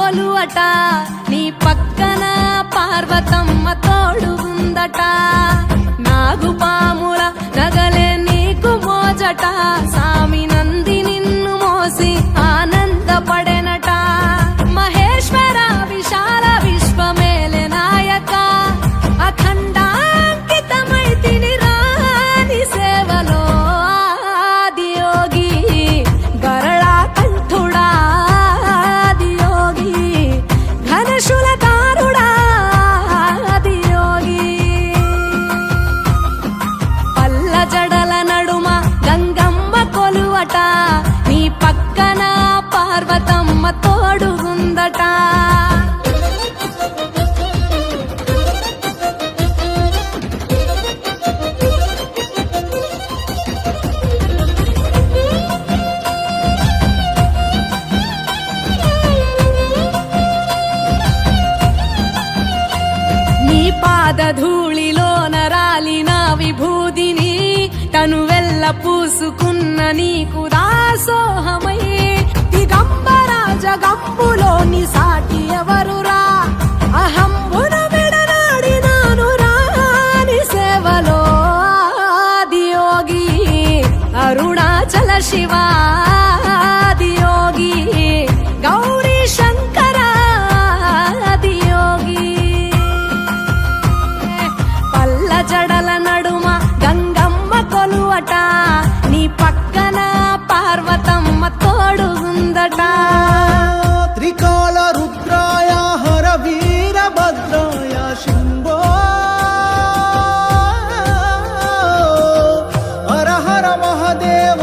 కొలువట నీ పక్కన పార్వతమ్మ తోడుగుందట నాగుపాముల నగలే నీకు మోజట సామి నంది నిన్ను మోసి ఆనందపడెనట మహేశ్వర విశాల విశ్వమేలే నాయక అఖండాంకితమైతిని రాని సేవలో ఆదియోగి గరళా కంఠుడా ఆదియోగి ఘనశూలధారుడా ఆదియోగి పల్ల జడల నడుమ గంగమ్మ కొలువట నీ పక్కన పార్వతమ్మ తోడుగుందట నీ పాదధూళిలో నరాలిన విభూదిని తనువెల్ల పూసుకున్న నీకు దాసోహమై దిగంబర జగంబులోని సాటి ఎవరురా అహంబున విడనాడినాను రాని సేవలో ఆదియోగి అరుణాచల శివ ఆదియోగి గౌరీ శంకర ఆదియోగి పల్ల జడల నడుమ గంగమ్మ కొలువట నీ పక్కన పార్వతమ్మ తోడుగుందట త్రికాల రుద్రాయ హర వీరభద్రాయ శంభో హర హర మహాదేవ